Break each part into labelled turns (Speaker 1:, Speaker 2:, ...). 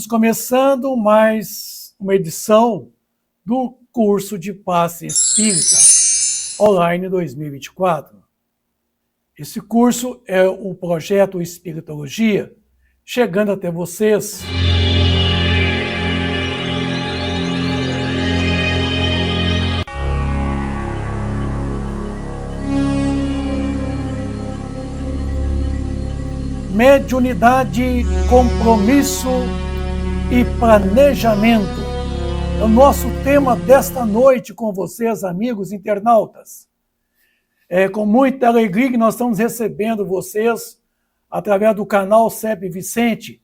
Speaker 1: Estamos começando mais uma edição do curso de Passe Espírita Online 2024. Esse curso é o projeto Espiritologia, chegando até vocês mediunidade, compromisso e planejamento. É o nosso tema desta noite com vocês, amigos internautas. É com muita alegria que nós estamos recebendo vocês através do canal CEP Vicente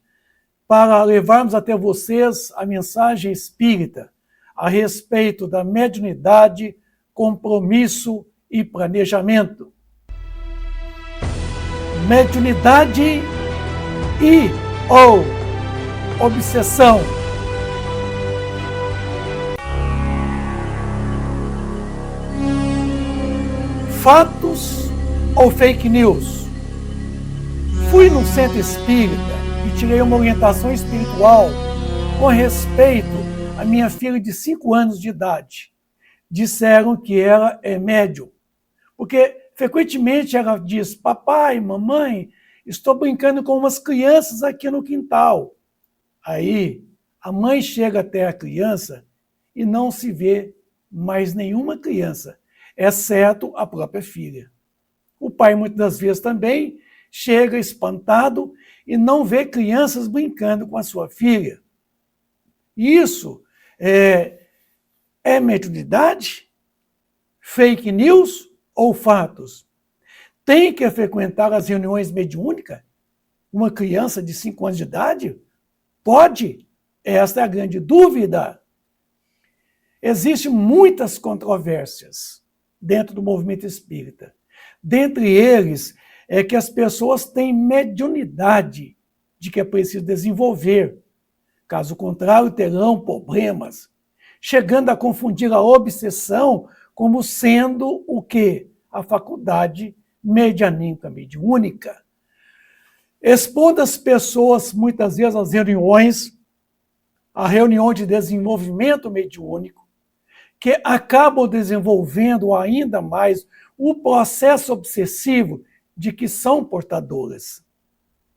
Speaker 1: para levarmos até vocês a mensagem espírita a respeito da mediunidade, compromisso e planejamento. Mediunidade e ou obsessão. Fatos ou fake news? Fui num centro espírita e tirei uma orientação espiritual com respeito à minha filha de 5 anos de idade. Disseram que ela é médium, porque frequentemente ela diz: papai, mamãe, estou brincando com umas crianças aqui no quintal. Aí a mãe chega até a criança e não se vê mais nenhuma criança, exceto a própria filha. O pai muitas das vezes também chega espantado e não vê crianças brincando com a sua filha. Isso é mediunidade? Fake news? Ou fatos? Tem que frequentar as reuniões mediúnicas? Uma criança de 5 anos de idade? Pode? Esta é a grande dúvida. Existem muitas controvérsias dentro do movimento espírita. Dentre eles, é que as pessoas têm mediunidade de que é preciso desenvolver. Caso contrário, terão problemas, chegando a confundir a obsessão como sendo o quê? A faculdade medianímica, mediúnica. Expondo as pessoas, muitas vezes, às reuniões, a reunião de desenvolvimento mediúnico, que acabam desenvolvendo ainda mais o processo obsessivo de que são portadoras.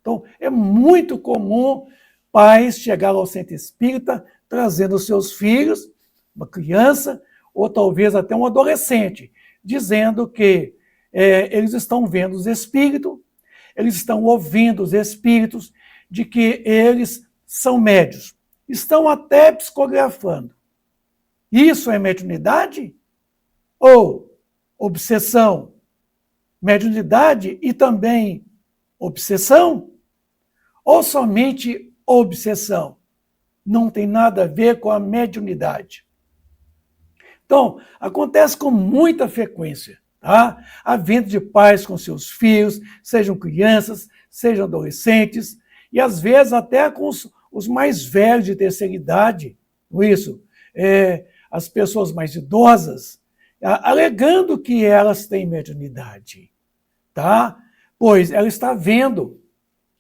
Speaker 1: Então, é muito comum pais chegarem ao centro espírita trazendo seus filhos, uma criança, ou talvez até um adolescente, dizendo que eles estão vendo os espíritos, eles estão ouvindo os espíritos, de que eles são médios. Estão até psicografando. Isso é mediunidade? Ou obsessão? Mediunidade e também obsessão? Ou somente obsessão? Não tem nada a ver com a mediunidade. Então, acontece com muita frequência, tá? A vinda de pais com seus filhos, sejam crianças, sejam adolescentes, e às vezes até com os mais velhos de terceira idade, isso, as pessoas mais idosas, alegando que elas têm mediunidade, tá? Pois ela está vendo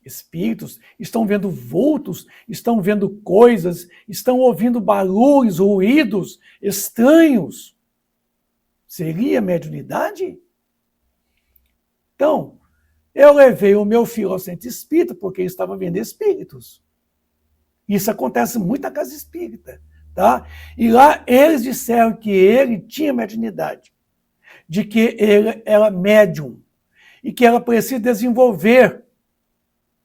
Speaker 1: espíritos, estão vendo vultos, estão vendo coisas, estão ouvindo barulhos, ruídos estranhos. Seria mediunidade? Então, eu levei o meu filho ao centro espírita porque ele estava vendo espíritos. Isso acontece muito na casa espírita, tá? E lá eles disseram que ele tinha mediunidade, de que ele era médium e que ela precisa desenvolver,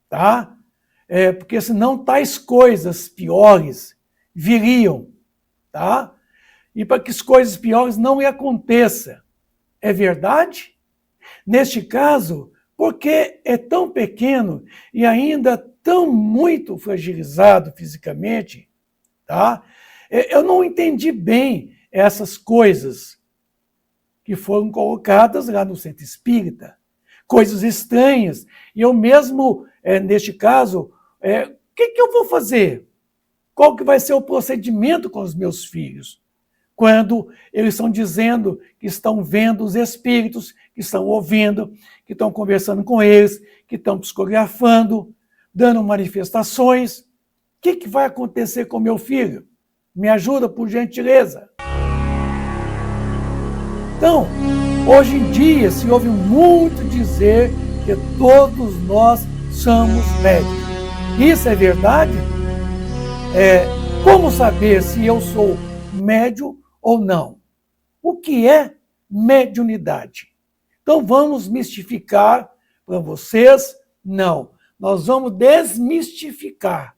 Speaker 1: tá? Porque senão tais coisas piores viriam, tá? E para que as coisas piores não aconteçam. É verdade? Neste caso, porque é tão pequeno e ainda tão muito fragilizado fisicamente, tá? Eu não entendi bem essas coisas que foram colocadas lá no centro espírita. Coisas estranhas. E eu mesmo, neste caso, o que eu vou fazer? Qual que vai ser o procedimento com os meus filhos? Quando eles estão dizendo que estão vendo os espíritos, que estão ouvindo, que estão conversando com eles, que estão psicografando, dando manifestações. que vai acontecer com meu filho? Me ajuda, por gentileza. Então, hoje em dia se ouve muito dizer que todos nós somos médios. Isso é verdade? Como saber se eu sou médium ou não? O que é mediunidade? Então vamos mistificar para vocês? Não. Nós vamos desmistificar.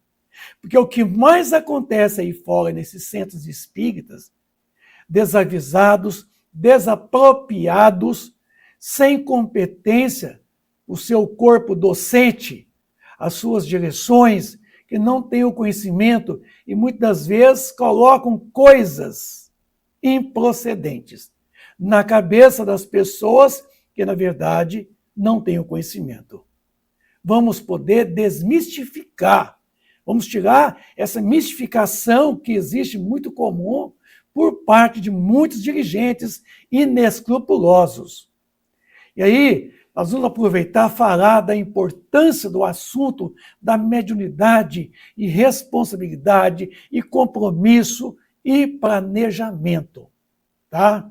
Speaker 1: Porque o que mais acontece aí fora, nesses centros espíritas, desavisados, desapropriados, sem competência, o seu corpo docente, as suas direções, que não têm o conhecimento e muitas vezes colocam coisas improcedentes na cabeça das pessoas que, na verdade, não têm o conhecimento. Vamos poder desmistificar, vamos tirar essa mistificação que existe muito comum por parte de muitos dirigentes inescrupulosos. E aí, nós vamos aproveitar e falar da importância do assunto da mediunidade e responsabilidade e compromisso e planejamento, tá?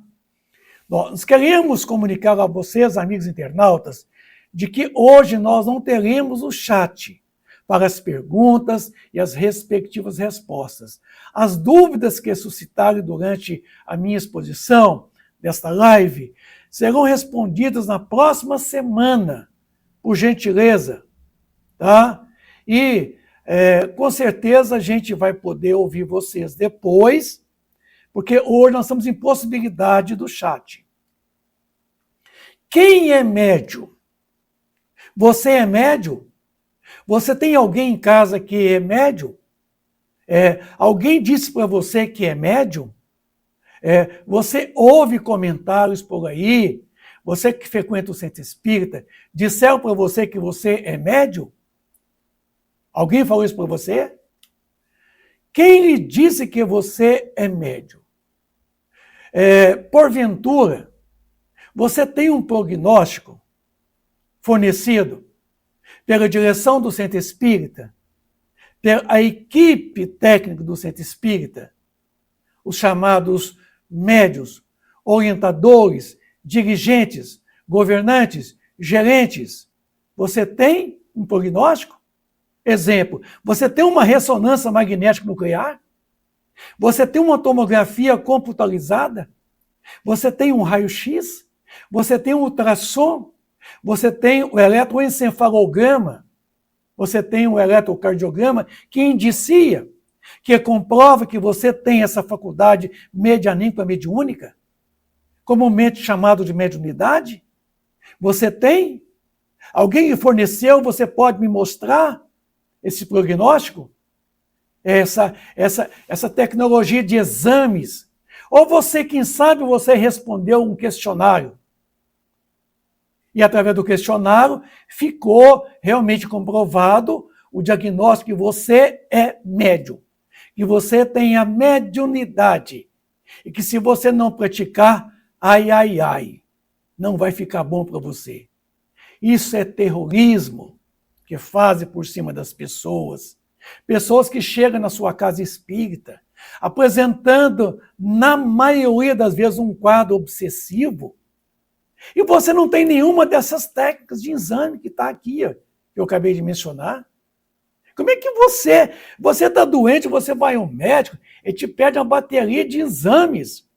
Speaker 1: Nós queremos comunicar a vocês, amigos internautas, de que hoje nós não teremos o chat para as perguntas e as respectivas respostas. As dúvidas que suscitarem durante a minha exposição desta live serão respondidas na próxima semana, por gentileza, tá? E com certeza a gente vai poder ouvir vocês depois, porque hoje nós estamos em possibilidade do chat. Quem é médium? Você é médium? Você tem alguém em casa que é médium? Alguém disse para você que é médium? Você ouve comentários por aí? Você que frequenta o centro espírita, disseram para você que você é médium? Alguém falou isso para você? Quem lhe disse que você é médium? Porventura, você tem um prognóstico fornecido pela direção do centro espírita, pela equipe técnica do centro espírita, os chamados médios, orientadores, dirigentes, governantes, gerentes. Você tem um prognóstico? Exemplo, você tem uma ressonância magnética nuclear? Você tem uma tomografia computadorizada? Você tem um raio-x? Você tem um ultrassom? Você tem o eletroencefalograma? Você tem o eletrocardiograma que indicia, que comprova que você tem essa faculdade medianímica mediúnica, comumente chamado de mediunidade? Você tem? Alguém lhe forneceu? Você pode me mostrar esse prognóstico? Essa tecnologia de exames? Ou você, quem sabe, você respondeu um questionário? E através do questionário ficou realmente comprovado o diagnóstico que você é médium, que você tem a mediunidade, e que se você não praticar, ai, não vai ficar bom para você. Isso é terrorismo que fazem por cima das pessoas. Pessoas que chegam na sua casa espírita, apresentando, na maioria das vezes, um quadro obsessivo, e você não tem nenhuma dessas técnicas de exame que está aqui, ó, que eu acabei de mencionar. Como é que você está doente, você vai ao médico, ele te pede uma bateria de exames,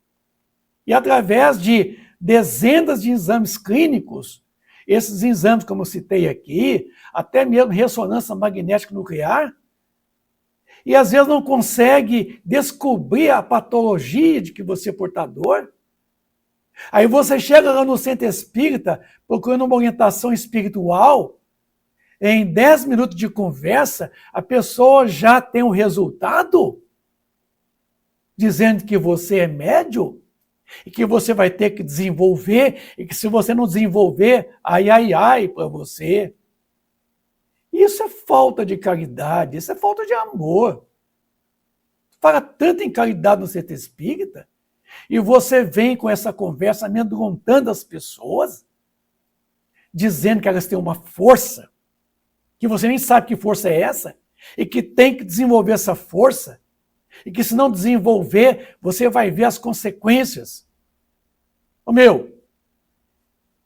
Speaker 1: e através de dezenas de exames clínicos, esses exames, como eu citei aqui, até mesmo ressonância magnética nuclear, e às vezes não consegue descobrir a patologia de que você é portador. Aí você chega lá no centro espírita, procurando uma orientação espiritual, em 10 minutos de conversa, a pessoa já tem um resultado, dizendo que você é médium, e que você vai ter que desenvolver, e que se você não desenvolver, ai para você. Isso é falta de caridade, isso é falta de amor. Fala tanto em caridade no centro espírita, e você vem com essa conversa amedrontando as pessoas, dizendo que elas têm uma força, que você nem sabe que força é essa, e que tem que desenvolver essa força, e que se não desenvolver, você vai ver as consequências. Ô meu,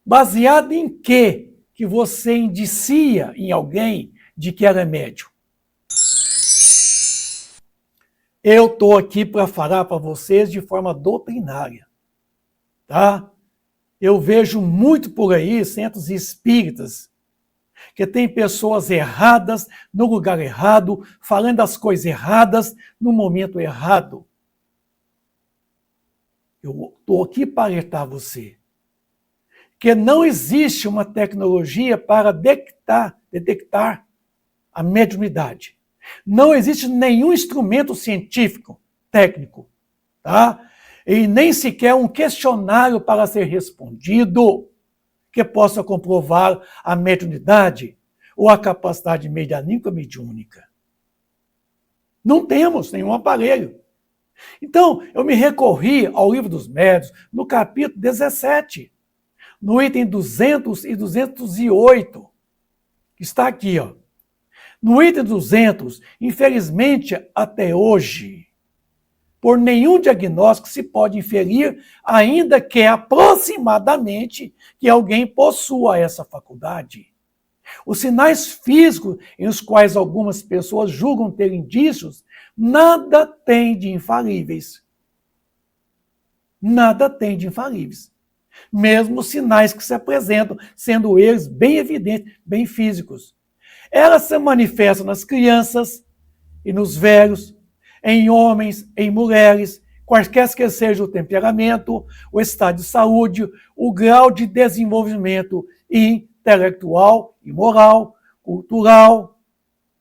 Speaker 1: baseado em que você indicia em alguém de que ela é médium? Eu estou aqui para falar para vocês de forma doutrinária, tá? Eu vejo muito por aí centros espíritas que tem pessoas erradas no lugar errado, falando as coisas erradas no momento errado. Eu estou aqui para alertar você que não existe uma tecnologia para detectar a mediunidade. Não existe nenhum instrumento científico, técnico, tá? E nem sequer um questionário para ser respondido que possa comprovar a mediunidade ou a capacidade medianímica mediúnica. Não temos nenhum aparelho. Então, eu me recorri ao Livro dos Médiuns, no capítulo 17, no item 200 e 208, que está aqui, ó. No item 200, infelizmente, até hoje, por nenhum diagnóstico se pode inferir, ainda que aproximadamente, que alguém possua essa faculdade. Os sinais físicos em os quais algumas pessoas julgam ter indícios, nada tem de infalíveis. Nada tem de infalíveis. Mesmo os sinais que se apresentam, sendo eles bem evidentes, bem físicos. Elas se manifestam nas crianças e nos velhos, em homens, em mulheres, quaisquer que seja o temperamento, o estado de saúde, o grau de desenvolvimento intelectual e moral, cultural,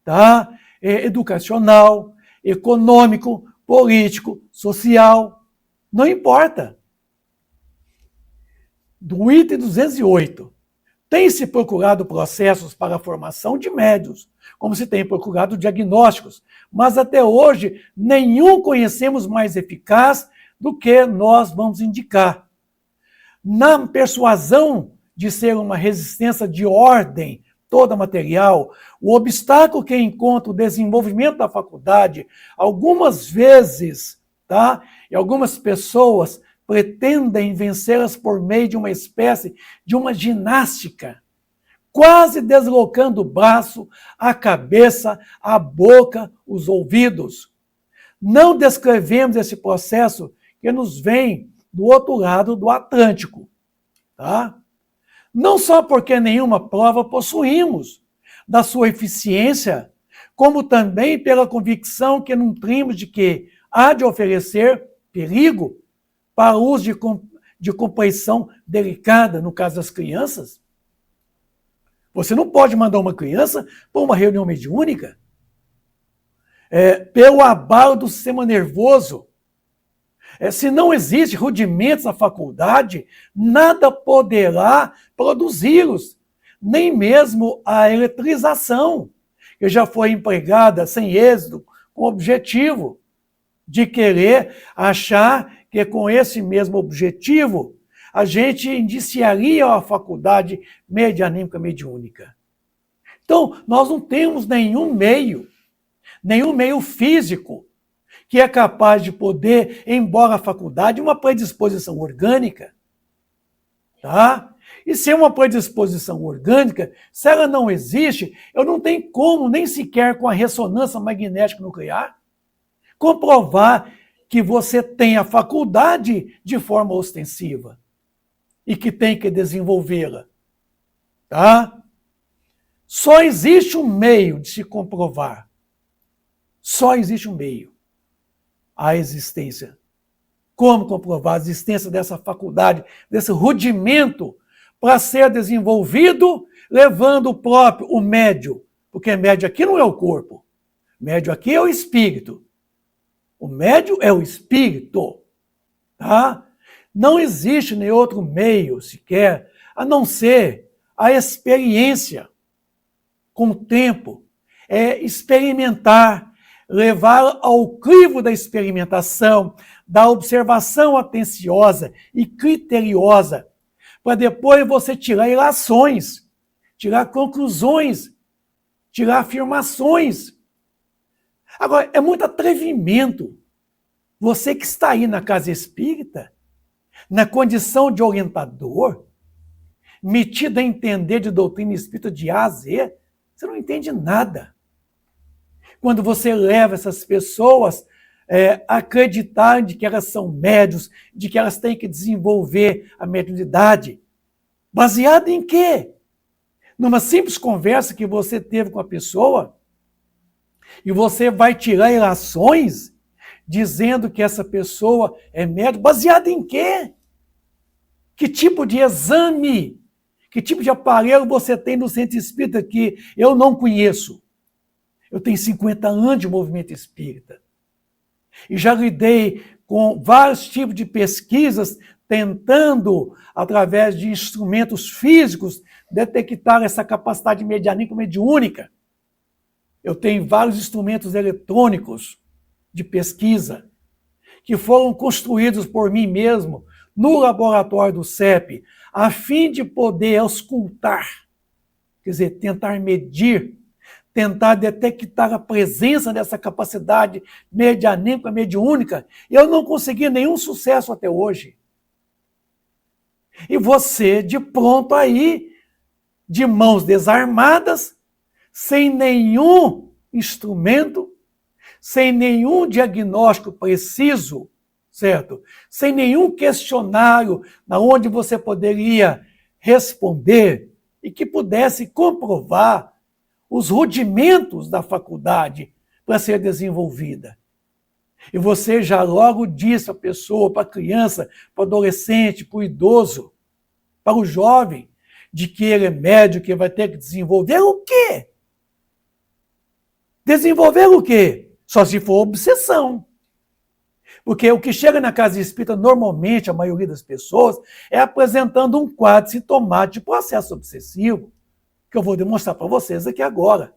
Speaker 1: tá? Educacional, econômico, político, social, não importa. Do item 208, tem-se procurado processos para a formação de médiuns, como se tem procurado diagnósticos, mas até hoje nenhum conhecemos mais eficaz do que nós vamos indicar. Na persuasão de ser uma resistência de ordem toda material, o obstáculo que encontra o desenvolvimento da faculdade, algumas vezes, tá? E algumas pessoas pretendem vencê-las por meio de uma espécie de uma ginástica, quase deslocando o braço, a cabeça, a boca, os ouvidos. Não descrevemos esse processo que nos vem do outro lado do Atlântico, tá? Não só porque nenhuma prova possuímos da sua eficiência, como também pela convicção que nutrimos de que há de oferecer perigo para o uso de compreensão delicada, no caso das crianças. Você não pode mandar uma criança para uma reunião mediúnica pelo abalo do sistema nervoso. Se não existe rudimentos na faculdade, nada poderá produzi-los, nem mesmo a eletrização, que já foi empregada sem êxito, com o objetivo de querer achar que com esse mesmo objetivo a gente indiciaria a faculdade medianímica mediúnica. Então, nós não temos nenhum meio físico que é capaz de poder, embora a faculdade, uma predisposição orgânica, tá? E se é uma predisposição orgânica, se ela não existe, eu não tenho como, nem sequer com a ressonância magnética nuclear, comprovar que você tem a faculdade de forma ostensiva e que tem que desenvolvê-la, tá? Só existe um meio de se comprovar. Só existe um meio. A existência. Como comprovar a existência dessa faculdade, desse rudimento para ser desenvolvido, levando o médio, porque médio aqui não é o corpo, médio aqui é o espírito. O médio é o espírito, tá? Não existe nenhum outro meio sequer, a não ser a experiência com o tempo, experimentar, levar ao crivo da experimentação, da observação atenciosa e criteriosa, para depois você tirar ilações, tirar conclusões, tirar afirmações Agora, é muito atrevimento. Você que está aí na casa espírita, na condição de orientador, metido a entender de doutrina espírita de A a Z, você não entende nada. Quando você leva essas pessoas a acreditar de que elas são médios, de que elas têm que desenvolver a mediunidade, baseado em quê? Numa simples conversa que você teve com a pessoa, e você vai tirar ilações dizendo que essa pessoa é médium, baseado em quê? Que tipo de exame, que tipo de aparelho você tem no centro espírita que eu não conheço? Eu tenho 50 anos de movimento espírita. E já lidei com vários tipos de pesquisas tentando, através de instrumentos físicos, detectar essa capacidade medianímica mediúnica. Eu tenho vários instrumentos eletrônicos de pesquisa que foram construídos por mim mesmo no laboratório do CEP, a fim de poder auscultar, quer dizer, tentar medir, tentar detectar a presença dessa capacidade medianímica, mediúnica. Eu não consegui nenhum sucesso até hoje. E você, de pronto aí, de mãos desarmadas, sem nenhum instrumento, sem nenhum diagnóstico preciso, certo? Sem nenhum questionário na onde você poderia responder e que pudesse comprovar os rudimentos da faculdade para ser desenvolvida. E você já logo disse à pessoa, para a criança, para o adolescente, para o idoso, para o jovem, de que ele é médio, que vai ter que desenvolver o quê? Desenvolver o quê? Só se for obsessão. Porque o que chega na casa espírita, normalmente, a maioria das pessoas, é apresentando um quadro sintomático de processo obsessivo, que eu vou demonstrar para vocês aqui agora.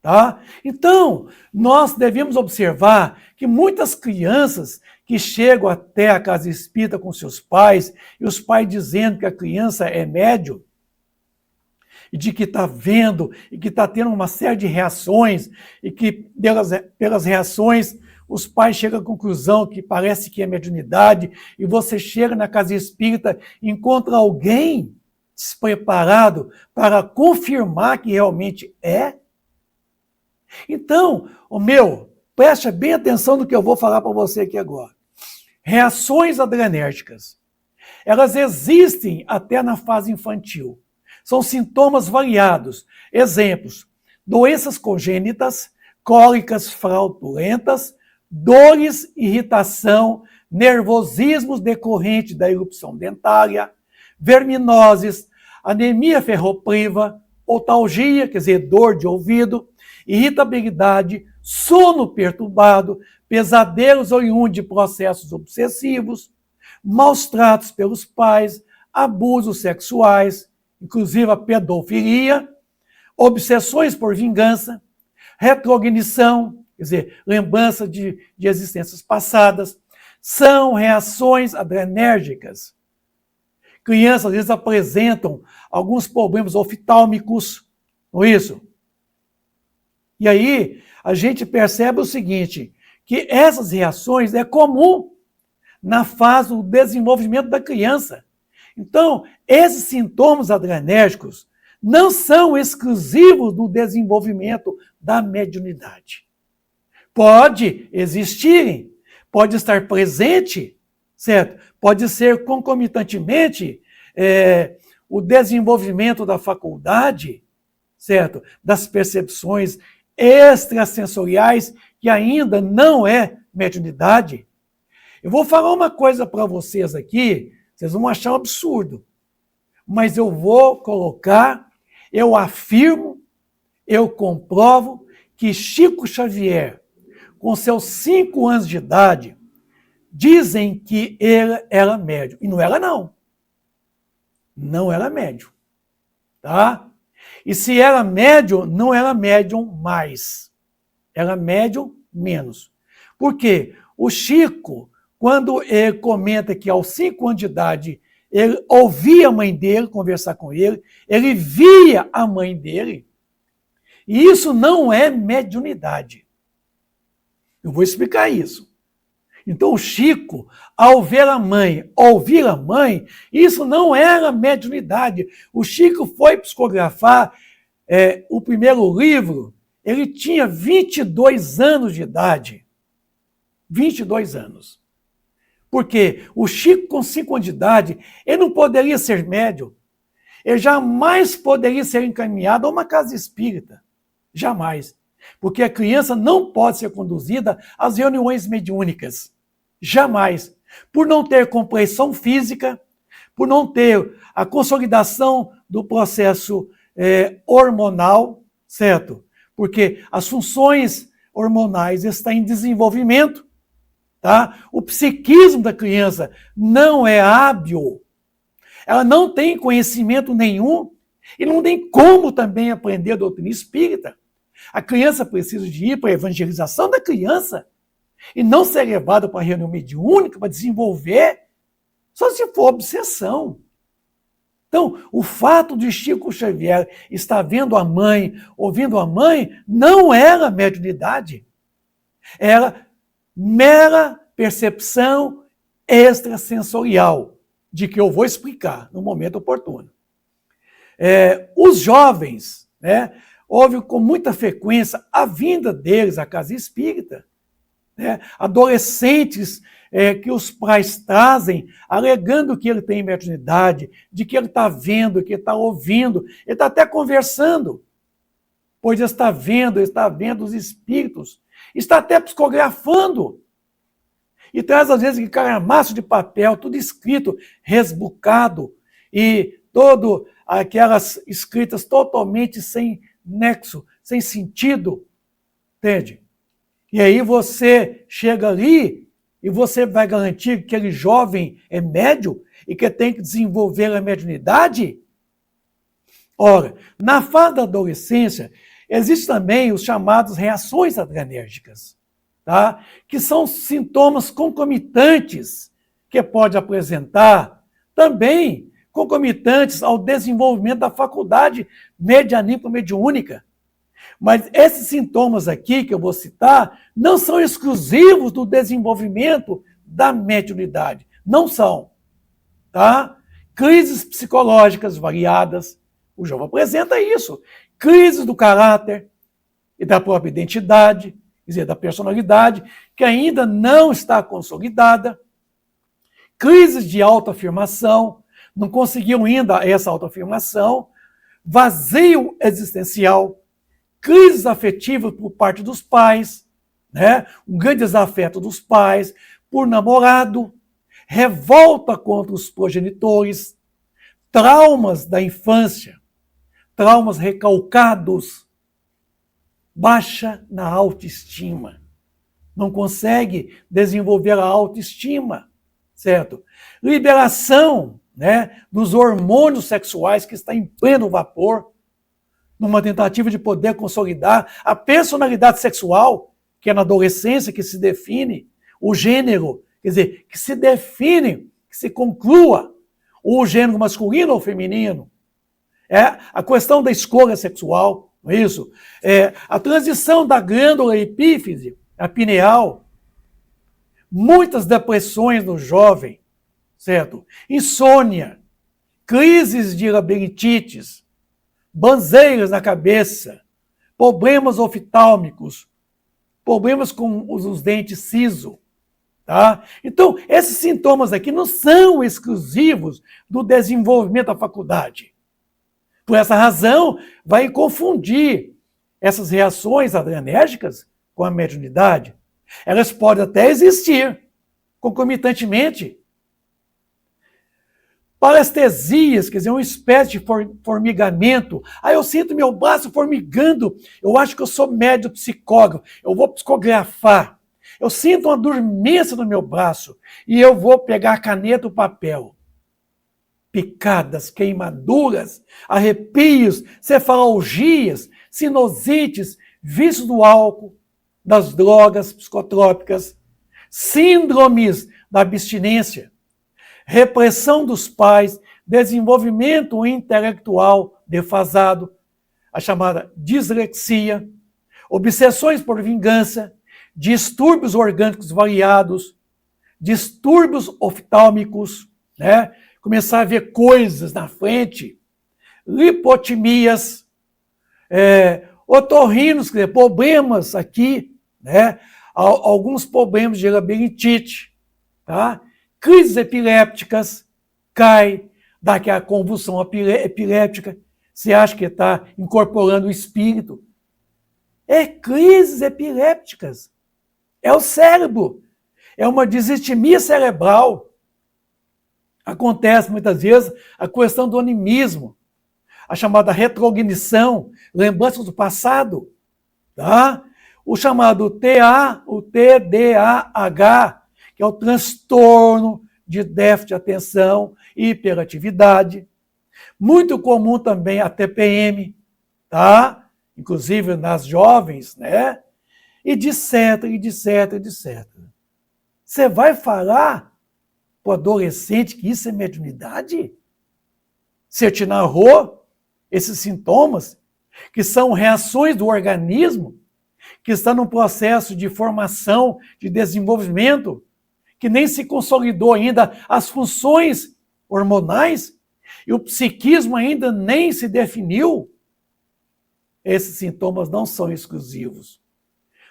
Speaker 1: Tá? Então, nós devemos observar que muitas crianças que chegam até a casa espírita com seus pais, e os pais dizendo que a criança é médium, e de que está vendo, e que está tendo uma série de reações, e que pelas reações os pais chegam à conclusão que parece que é mediunidade, e você chega na casa espírita e encontra alguém despreparado para confirmar que realmente é. Então, preste bem atenção no que eu vou falar para você aqui agora. Reações adrenérgicas. Elas existem até na fase infantil. São sintomas variados. Exemplos: doenças congênitas, cólicas fraudulentas, dores, irritação, nervosismos decorrentes da erupção dentária, verminoses, anemia ferropriva, otalgia, quer dizer, dor de ouvido, irritabilidade, sono perturbado, pesadelos oriundos de processos obsessivos, maus tratos pelos pais, abusos sexuais, inclusive a pedofilia, obsessões por vingança, retrognição, quer dizer, lembrança de existências passadas, são reações adrenérgicas. Crianças, às vezes, apresentam alguns problemas oftálmicos, não é isso? E aí, a gente percebe o seguinte, que essas reações é comum na fase do desenvolvimento da criança. Então, esses sintomas adrenérgicos não são exclusivos do desenvolvimento da mediunidade. Pode existirem, pode estar presente, certo? Pode ser concomitantemente o desenvolvimento da faculdade, certo? Das percepções extrasensoriais, que ainda não é mediunidade. Eu vou falar uma coisa para vocês aqui, vocês vão achar um absurdo, mas eu vou colocar, eu afirmo, eu comprovo que Chico Xavier, com seus 5 anos de idade, dizem que ele era médium. E não era, não. Não era médium. Tá? E se era médium, não era médium mais. Era médium menos. Por quê? O Chico, quando ele comenta que aos 5 anos de idade, ele ouvia a mãe dele conversar com ele, ele via a mãe dele, e isso não é mediunidade. Eu vou explicar isso. Então o Chico, ao ver a mãe, ouvir a mãe, isso não era mediunidade. O Chico foi psicografar o primeiro livro, ele tinha 22 anos de idade. 22 anos. Porque o Chico, com 5 anos de idade, ele não poderia ser médium. Ele jamais poderia ser encaminhado a uma casa espírita. Jamais. Porque a criança não pode ser conduzida às reuniões mediúnicas. Jamais. Por não ter compreensão física, por não ter a consolidação do processo hormonal, certo? Porque as funções hormonais estão em desenvolvimento, tá? O psiquismo da criança não é hábil, ela não tem conhecimento nenhum e não tem como também aprender a doutrina espírita. A criança precisa de ir para a evangelização da criança e não ser levada para a reunião mediúnica para desenvolver, só se for obsessão. Então, o fato de Chico Xavier estar vendo a mãe, ouvindo a mãe, não era mediunidade. Era mera percepção extrasensorial, de que eu vou explicar no momento oportuno. Os jovens, né, houve com muita frequência a vinda deles à casa espírita, né, adolescentes que os pais trazem, alegando que ele tem mediunidade, de que ele está vendo, que ele está ouvindo, ele está até conversando, pois ele está vendo os espíritos, está até psicografando, e traz às vezes aquele calhamaço de papel, tudo escrito, resbucado, e todo aquelas escritas totalmente sem nexo, sem sentido, entende? E aí você chega ali e você vai garantir que aquele jovem é médium e que tem que desenvolver a mediunidade? Ora, na fase da adolescência, existem também os chamados reações adrenérgicas, tá? Que são sintomas concomitantes que pode apresentar, também concomitantes ao desenvolvimento da faculdade medianímico-mediúnica. Mas esses sintomas aqui que eu vou citar não são exclusivos do desenvolvimento da mediunidade. Não são. Tá? Crises psicológicas variadas. O João apresenta isso. Crises do caráter e da própria identidade, quer dizer, da personalidade, que ainda não está consolidada. Crises de autoafirmação, não conseguiam ainda essa autoafirmação. Vazio existencial. Crises afetivas por parte dos pais, né? Um grande desafeto dos pais por namorado, revolta contra os progenitores, traumas da infância, traumas recalcados, baixa na autoestima, não consegue desenvolver a autoestima, certo? Liberação, né, dos hormônios sexuais que está em pleno vapor, numa tentativa de poder consolidar a personalidade sexual, que é na adolescência que se define, o gênero, quer dizer, que se define, que se conclua o gênero masculino ou feminino. A questão da escolha sexual, não é isso? A transição da glândula epífise, a pineal, muitas depressões no jovem, certo? Insônia, crises de labirintite, banzeiras na cabeça, problemas oftálmicos, problemas com os dentes siso, tá? Então, esses sintomas aqui não são exclusivos do desenvolvimento da faculdade. Por essa razão, vai confundir essas reações adrenérgicas com a mediunidade. Elas podem até existir concomitantemente. Parestesias, quer dizer, uma espécie de formigamento. Eu sinto meu braço formigando, eu acho que eu sou médium psicógrafo, eu vou psicografar. Eu sinto uma dormência no meu braço e eu vou pegar a caneta e o papel. Picadas, queimaduras, arrepios, cefalgias, sinusites, vícios do álcool, das drogas psicotrópicas, síndromes da abstinência, repressão dos pais, desenvolvimento intelectual defasado, a chamada dislexia, obsessões por vingança, distúrbios orgânicos variados, distúrbios oftálmicos, né? Começar a ver coisas na frente, lipotimias, otorrinos, quer dizer, problemas aqui, né? Alguns problemas de labirintite, tá? Crises epilépticas, cai, dá aquela convulsão epiléptica, você acha que está incorporando o espírito. É crises epilépticas, é o cérebro, é uma disistemia cerebral. Acontece muitas vezes a questão do animismo, a chamada retrognição, lembranças do passado, tá? O chamado o TDAH, que é o transtorno de déficit de atenção e hiperatividade. Muito comum também a TPM, tá? Inclusive nas jovens, né? E etc, etc. Você vai falar para o adolescente que isso é mediunidade? Se eu te narrou esses sintomas, que são reações do organismo, que está num processo de formação, de desenvolvimento, que nem se consolidou ainda as funções hormonais, e o psiquismo ainda nem se definiu, esses sintomas não são exclusivos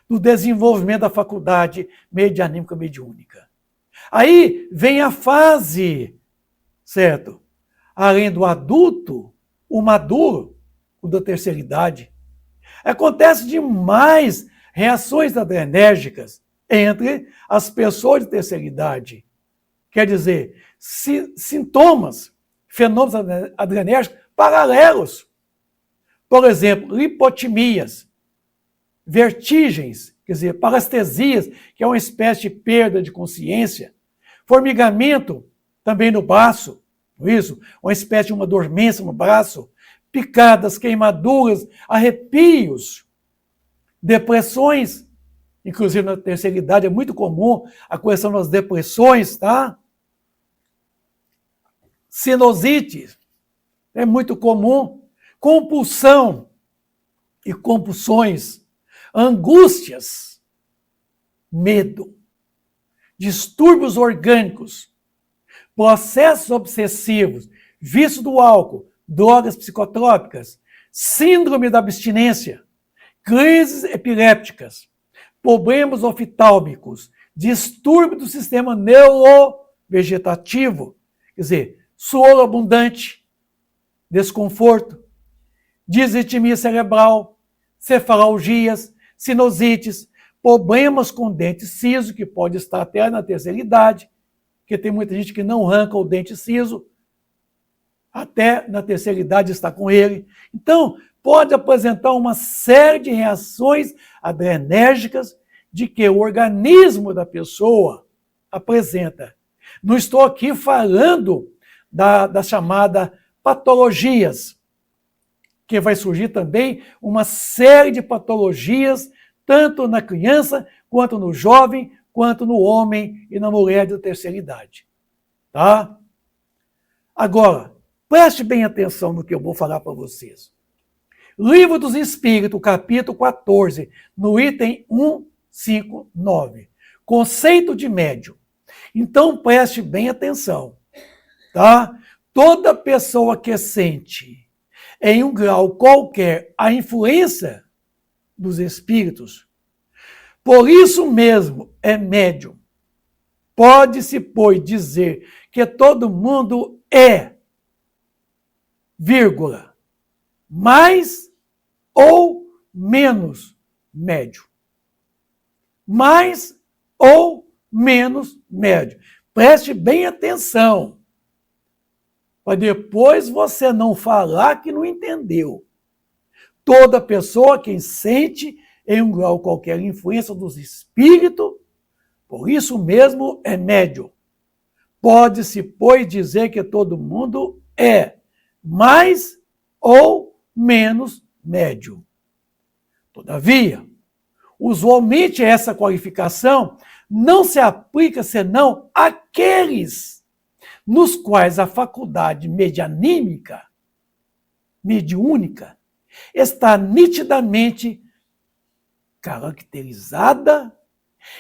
Speaker 1: do desenvolvimento da faculdade medianímica mediúnica. Aí vem a fase, certo? Além do adulto, o maduro, o da terceira idade. Acontece demais reações adrenérgicas entre as pessoas de terceira idade. Quer dizer, sintomas, fenômenos adrenérgicos paralelos. Por exemplo, lipotimias, vertigens, quer dizer, parestesias, que é uma espécie de perda de consciência, formigamento também no braço, isso, uma espécie de uma dormência no braço, picadas, queimaduras, arrepios, depressões, inclusive na terceira idade é muito comum a questão das depressões, tá? Sinusite, é muito comum, compulsão e compulsões, angústias, medo, distúrbios orgânicos, processos obsessivos, vício do álcool, drogas psicotrópicas, síndrome da abstinência, crises epilépticas, problemas oftálmicos, distúrbio do sistema neurovegetativo, quer dizer, suor abundante, desconforto, disritmia cerebral, cefalgias, sinusites, problemas com dente ciso, que pode estar até na terceira idade, porque tem muita gente que não arranca o dente ciso, até na terceira idade está com ele. Então, pode apresentar uma série de reações adrenérgicas de que o organismo da pessoa apresenta. Não estou aqui falando da chamada patologias, que vai surgir também uma série de patologias, tanto na criança, quanto no jovem, quanto no homem e na mulher de terceira idade. Tá? Agora, preste bem atenção no que eu vou falar para vocês. Livro dos Espíritos, capítulo 14, no item 159. Conceito de médium. Então, preste bem atenção. Tá? Toda pessoa que sente em um grau qualquer a influência dos espíritos, por isso mesmo é médium. Pode-se, pois, dizer que todo mundo é, vírgula, mais ou menos médium. Mais ou menos médium. Preste bem atenção, para depois você não falar que não entendeu. Toda pessoa que sente em um grau qualquer influência dos espíritos, por isso mesmo é médium. Pode-se, pois, dizer que todo mundo é mais ou menos médium. Todavia, usualmente essa qualificação não se aplica senão àqueles nos quais a faculdade medianímica, mediúnica, está nitidamente caracterizada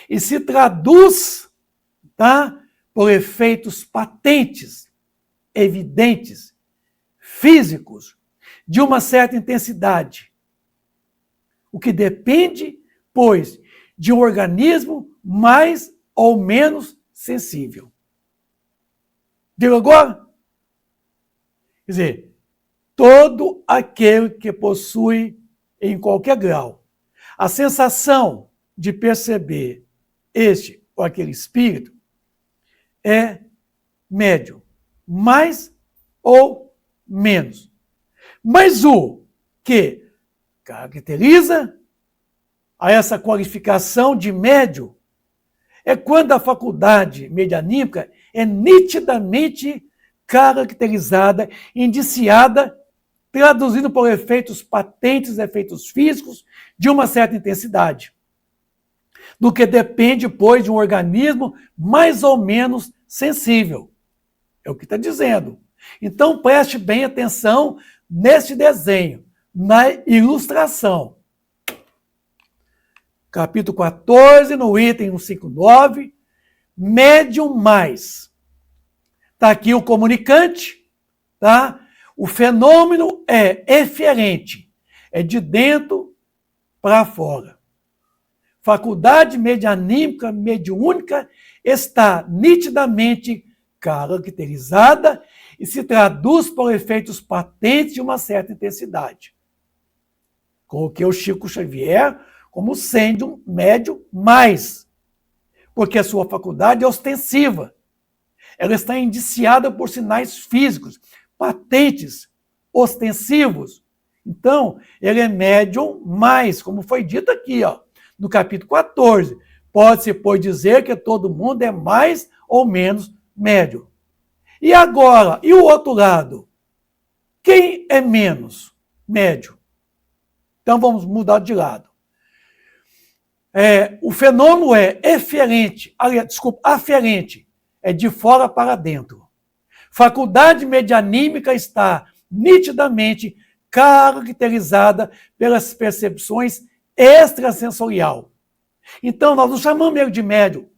Speaker 1: e se traduz, tá, por efeitos patentes, evidentes, físicos, de uma certa intensidade, o que depende, pois, de um organismo mais ou menos sensível. Digo agora? Quer dizer, todo aquele que possui, em qualquer grau, a sensação de perceber este ou aquele espírito é médium, mais ou menos. Mas o que caracteriza a essa qualificação de médium é quando a faculdade medianímica é nitidamente caracterizada, indiciada, traduzindo por efeitos patentes, efeitos físicos de uma certa intensidade, do que depende, pois, de um organismo mais ou menos sensível. É o que está dizendo. Então, preste bem atenção neste desenho, na ilustração. Capítulo 14, no item 159, médium mais. Está aqui o comunicante, tá? O fenômeno é eferente, é de dentro para fora. Faculdade medianímica, mediúnica, está nitidamente caracterizada e se traduz por efeitos patentes de uma certa intensidade. Coloquei o Chico Xavier como sendo um médium mais, porque a sua faculdade é ostensiva. Ela está indiciada por sinais físicos, patentes, ostensivos. Então, ele é médium mais, como foi dito aqui, ó, no capítulo 14. Pode-se, pois, dizer que todo mundo é mais ou menos médium. E agora, e o outro lado? Quem é menos médium? Então, vamos mudar de lado. O fenômeno é aferente, é de fora para dentro. Faculdade medianímica está nitidamente caracterizada pelas percepções extrasensorial. Então, nós não chamamos ele de médium,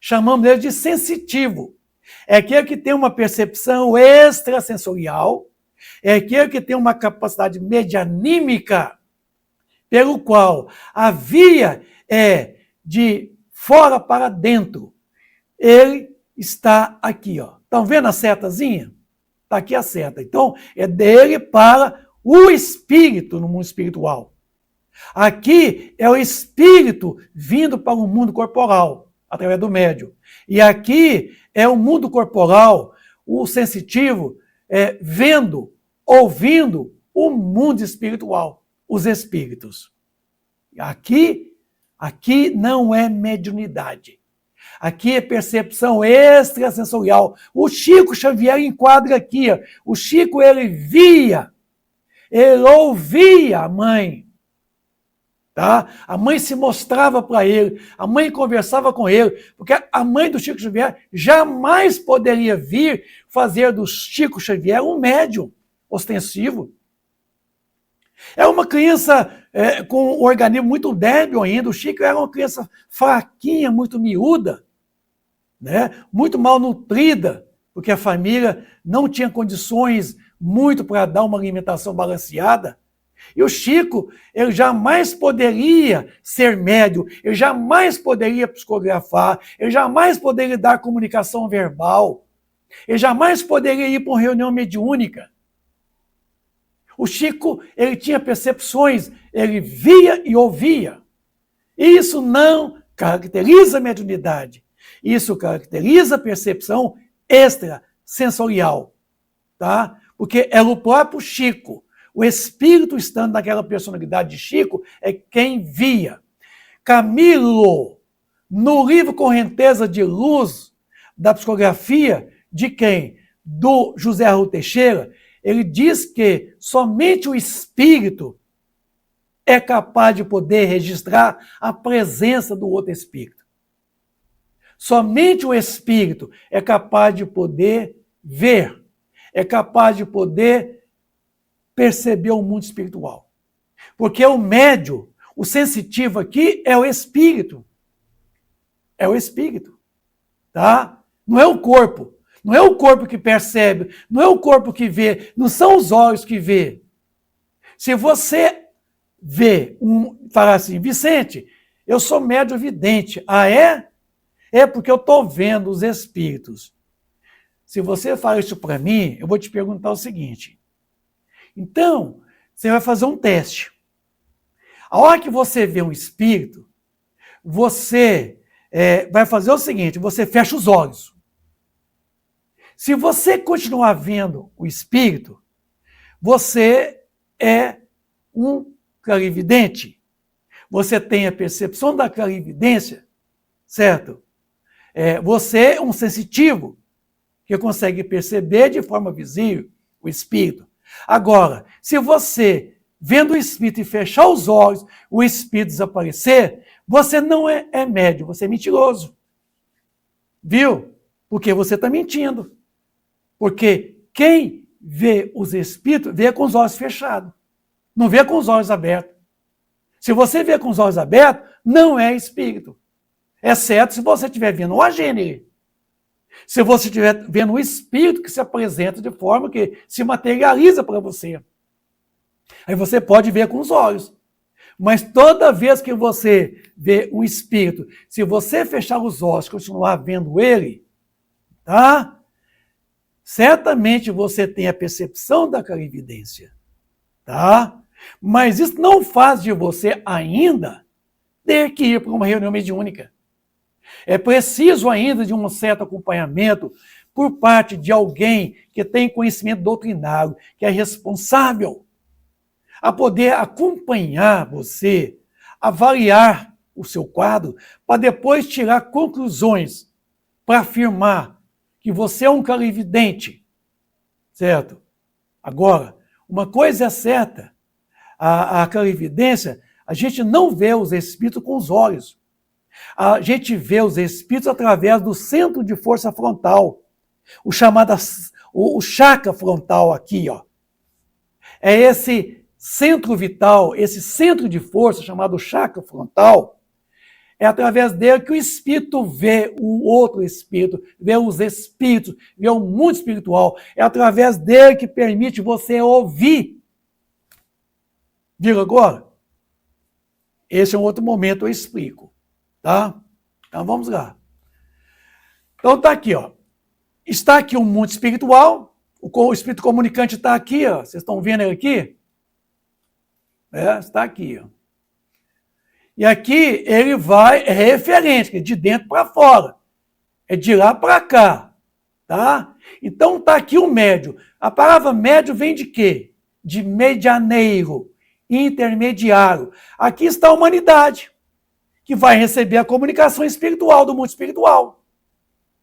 Speaker 1: chamamos ele de sensitivo. É aquele que tem uma percepção extrasensorial, é aquele que tem uma capacidade medianímica, pelo qual a via é de fora para dentro. Ele está aqui, ó. Estão vendo a setazinha? Está aqui a seta. Então, é dele para o espírito no mundo espiritual. Aqui é o espírito vindo para o mundo corporal, através do médium. E aqui é o mundo corporal, o sensitivo, vendo, ouvindo o mundo espiritual, os espíritos. Aqui não é mediunidade. Aqui é percepção extrasensorial. O Chico Xavier enquadra aqui. Ó. O Chico, ele via, ele ouvia a mãe. Tá? A mãe se mostrava para ele, a mãe conversava com ele, porque a mãe do Chico Xavier jamais poderia vir fazer do Chico Xavier um médium ostensivo. É uma criança com um organismo muito débil ainda. O Chico era uma criança fraquinha, muito miúda, né? Muito mal nutrida, porque a família não tinha condições muito para dar uma alimentação balanceada. E o Chico, ele jamais poderia ser médium, ele jamais poderia psicografar, ele jamais poderia dar comunicação verbal, ele jamais poderia ir para uma reunião mediúnica. O Chico, ele tinha percepções, ele via e ouvia. Isso não caracteriza a mediunidade. Isso caracteriza a percepção extrasensorial, tá? Porque é o próprio Chico. O espírito estando naquela personalidade de Chico é quem via. Camilo, no livro Correnteza de Luz, da psicografia, de quem? Do José Raul Teixeira, ele diz que somente o espírito é capaz de poder registrar a presença do outro espírito. Somente o espírito é capaz de poder ver, é capaz de poder perceber o mundo espiritual. Porque o médium, o sensitivo aqui é o espírito. é o espírito, tá? Não é o corpo. Não é o corpo que percebe, não é o corpo que vê, não são os olhos que vê. Se você vê, falar assim, Vicente, eu sou médium vidente. Ah, é? É porque eu estou vendo os espíritos. Se você fala isso para mim, eu vou te perguntar o seguinte. Então, você vai fazer um teste. A hora que você vê um espírito, você vai fazer o seguinte, você fecha os olhos. Se você continuar vendo o espírito, você é um clarividente. Você tem a percepção da clarividência, certo? Você é um sensitivo, que consegue perceber de forma visível o espírito. Agora, se você, vendo o espírito e fechar os olhos, o espírito desaparecer, você não é médium, você é mentiroso. Viu? Porque você está mentindo. Porque quem vê os espíritos, vê com os olhos fechados. Não vê com os olhos abertos. Se você vê com os olhos abertos, não é espírito. Exceto se você estiver vendo o agênere. Se você estiver vendo o espírito que se apresenta de forma que se materializa para você. Aí você pode ver com os olhos. Mas toda vez que você vê um espírito, se você fechar os olhos e continuar vendo ele, tá? Certamente você tem a percepção da clarividência, tá? Mas isso não faz de você ainda ter que ir para uma reunião mediúnica. É preciso ainda de um certo acompanhamento por parte de alguém que tem conhecimento doutrinário, que é responsável a poder acompanhar você, avaliar o seu quadro, para depois tirar conclusões para afirmar que você é um clarividente, certo? Agora, uma coisa é certa, a clarividência, a gente não vê os espíritos com os olhos. A gente vê os espíritos através do centro de força frontal, o chamado o chakra frontal aqui, ó. É esse centro vital, esse centro de força chamado chakra frontal, é através dele que o espírito vê o outro espírito, vê os espíritos, vê o mundo espiritual. É através dele que permite você ouvir. Viram agora? Esse é um outro momento, eu explico. Tá? Então vamos lá. Então tá aqui, ó. Está aqui o mundo espiritual, o espírito comunicante está aqui, ó. Vocês estão vendo ele aqui? Está aqui, ó. E aqui ele é referente, é de dentro para fora. É de lá para cá. Tá? Então está aqui o médio. A palavra médio vem de quê? De medianeiro, intermediário. Aqui está a humanidade, que vai receber a comunicação espiritual do mundo espiritual.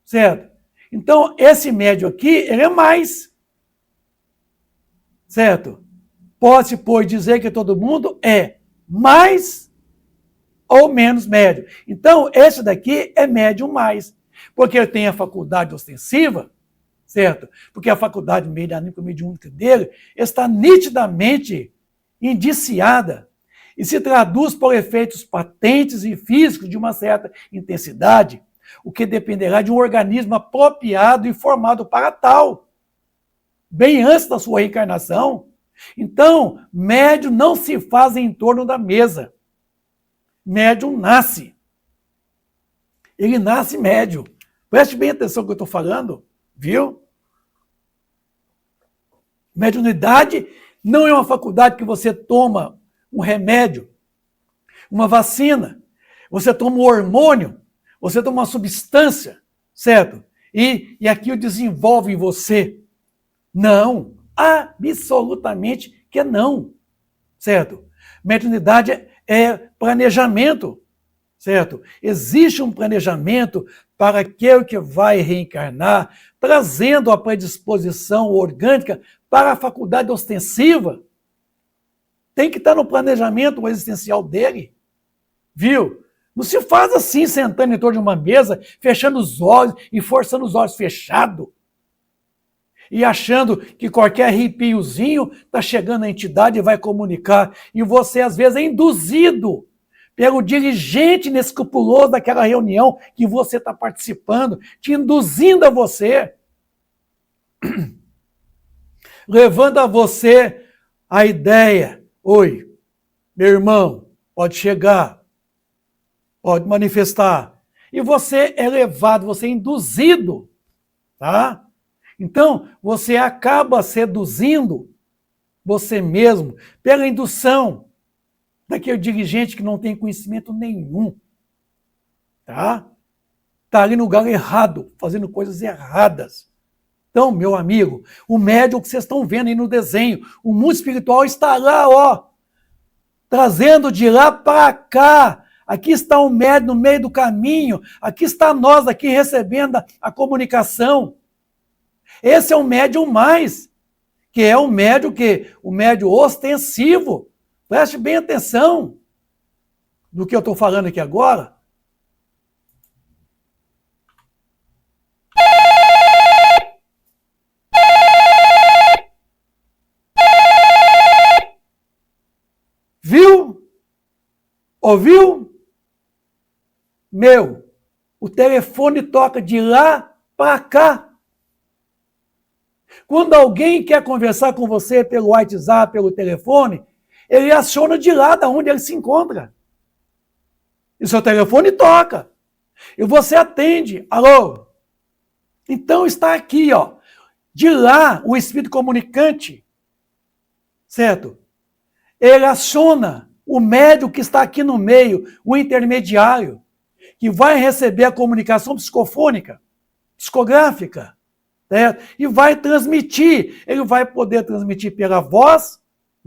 Speaker 1: Certo? Então, esse médio aqui, ele é mais. Certo? Pode-se, pois, dizer que todo mundo é mais ou menos médio. Então, esse daqui é médio mais, porque ele tem a faculdade ostensiva, certo? Porque a faculdade mediúnica dele está nitidamente indiciada e se traduz por efeitos patentes e físicos de uma certa intensidade, o que dependerá de um organismo apropriado e formado para tal, bem antes da sua reencarnação. Então, médio não se faz em torno da mesa. Médium nasce. Ele nasce médio. Preste bem atenção no que eu estou falando, viu? Mediunidade não é uma faculdade que você toma um remédio, uma vacina, você toma um hormônio, você toma uma substância, certo? E aquilo desenvolve em você. Não, absolutamente que não, certo? Mediunidade é planejamento, certo? Existe um planejamento para aquele que vai reencarnar, trazendo a predisposição orgânica para a faculdade ostensiva. Tem que estar no planejamento existencial dele, viu? Não se faz assim, sentando em torno de uma mesa, fechando os olhos e forçando os olhos fechados. E achando que qualquer arrepiozinho está chegando à entidade e vai comunicar. E você, às vezes, é induzido pelo dirigente inescrupuloso daquela reunião que você está participando, te induzindo a você, levando a você a ideia: oi, meu irmão, pode chegar, pode manifestar. E você é levado, você é induzido, tá? Então, você acaba seduzindo você mesmo pela indução daquele dirigente que não tem conhecimento nenhum, tá? Tá ali no lugar errado, fazendo coisas erradas. Então, meu amigo, o médium que vocês estão vendo aí no desenho, o mundo espiritual está lá, ó, trazendo de lá para cá. Aqui está o médium no meio do caminho, aqui está nós aqui recebendo a comunicação. Esse é o médium mais, que é o médium ostensivo. Preste bem atenção no que eu estou falando aqui agora. Viu? Ouviu? Meu, o telefone toca de lá para cá. Quando alguém quer conversar com você pelo WhatsApp, pelo telefone, ele aciona de lá da onde ele se encontra. E seu telefone toca. E você atende. Alô? Então está aqui, ó. De lá, o espírito comunicante, certo? Ele aciona o médium que está aqui no meio, o intermediário, que vai receber a comunicação psicofônica, psicográfica, certo? E vai transmitir. Ele vai poder transmitir pela voz,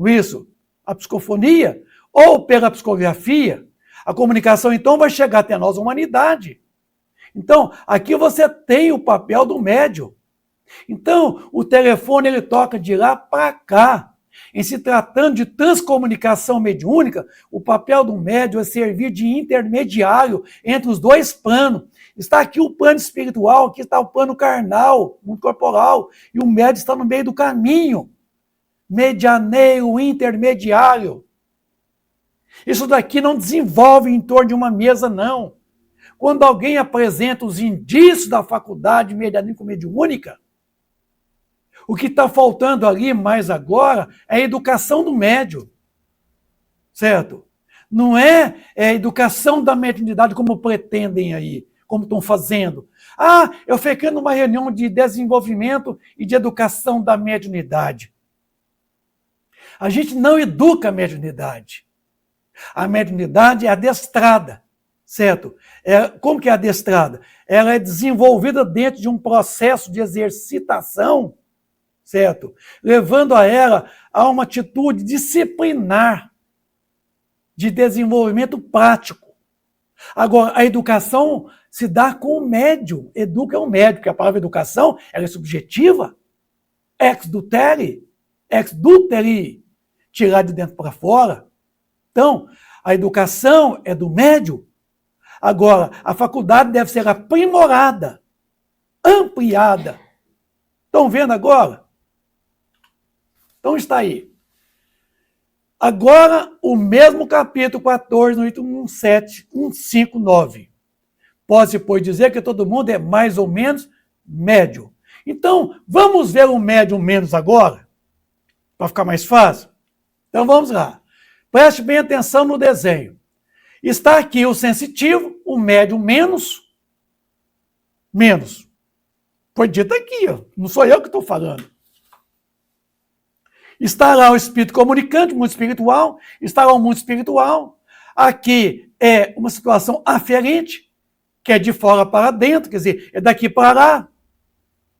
Speaker 1: isso, a psicofonia, ou pela psicografia. A comunicação, então, vai chegar até nós, a humanidade. Então, aqui você tem o papel do médium. Então, o telefone, ele toca de lá para cá. Em se tratando de transcomunicação mediúnica, o papel do médium é servir de intermediário entre os dois planos. Está aqui o plano espiritual, aqui está o plano carnal, mundo corporal, e o médium está no meio do caminho. Medianeiro, intermediário. Isso daqui não desenvolve em torno de uma mesa, não. Quando alguém apresenta os indícios da faculdade medianímico-mediúnica, o que está faltando ali mais agora é a educação do médium, certo? Não é a educação da mediunidade como pretendem aí, como estão fazendo. Ah, eu fiquei numa reunião de desenvolvimento e de educação da mediunidade. A gente não educa a mediunidade. A mediunidade é adestrada, certo? Como que é adestrada? Ela é desenvolvida dentro de um processo de exercitação, certo? Levando a ela a uma atitude disciplinar de desenvolvimento prático. Agora, a educação se dá com o médium, educa o médium, porque a palavra educação ela é subjetiva, ex duteri, tirar de dentro para fora. Então, a educação é do médium. Agora, a faculdade deve ser aprimorada, ampliada. Estão vendo agora? Então está aí. Agora, o mesmo capítulo 14, no item 159. Pode-se, pois, dizer que todo mundo é mais ou menos médium. Então, vamos ver o médium menos agora? Para ficar mais fácil? Então, vamos lá. Preste bem atenção no desenho. Está aqui o sensitivo, o médium menos. Foi dito aqui, ó. Não sou eu que estou falando. Está lá o espírito comunicante, o mundo espiritual. Está lá o mundo espiritual. Aqui é uma situação aferente, que é de fora para dentro, quer dizer, é daqui para lá.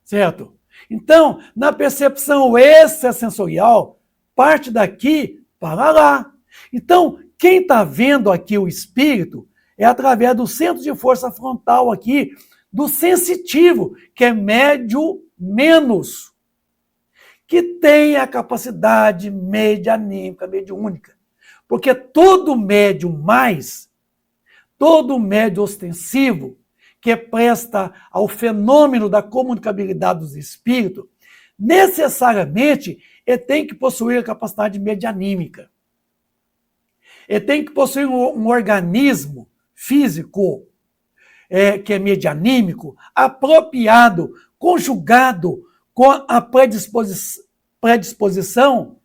Speaker 1: Certo? Então, na percepção extrasensorial, parte daqui para lá. Então, quem está vendo aqui o espírito é através do centro de força frontal aqui, do sensitivo, que é médio menos, que tem a capacidade medianímica, mediúnica. Porque todo médium mais, todo médium ostensivo, que presta ao fenômeno da comunicabilidade dos espíritos, necessariamente ele tem que possuir a capacidade medianímica. Ele tem que possuir um organismo físico, que é medianímico, apropriado, conjugado com a predisposição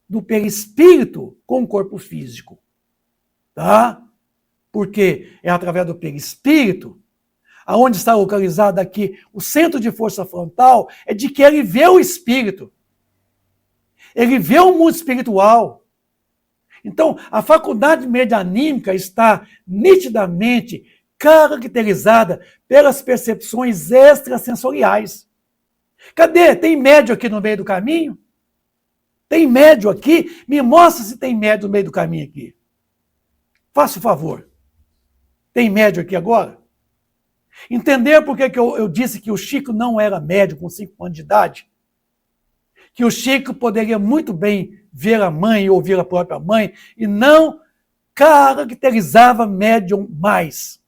Speaker 1: do perispírito com o corpo físico. Tá? Porque é através do perispírito, aonde está localizado aqui o centro de força frontal, é de que ele vê o espírito. Ele vê o mundo espiritual. Então, a faculdade medianímica está nitidamente caracterizada pelas percepções extrasensoriais. Cadê? Tem médio aqui no meio do caminho? Tem médio aqui? Me mostra se tem médio no meio do caminho aqui. Faça o favor. Tem médio aqui agora? Entender por que eu disse que o Chico não era médio com 5 anos de idade? Que o Chico poderia muito bem ver a mãe e ouvir a própria mãe e não caracterizava médium mais.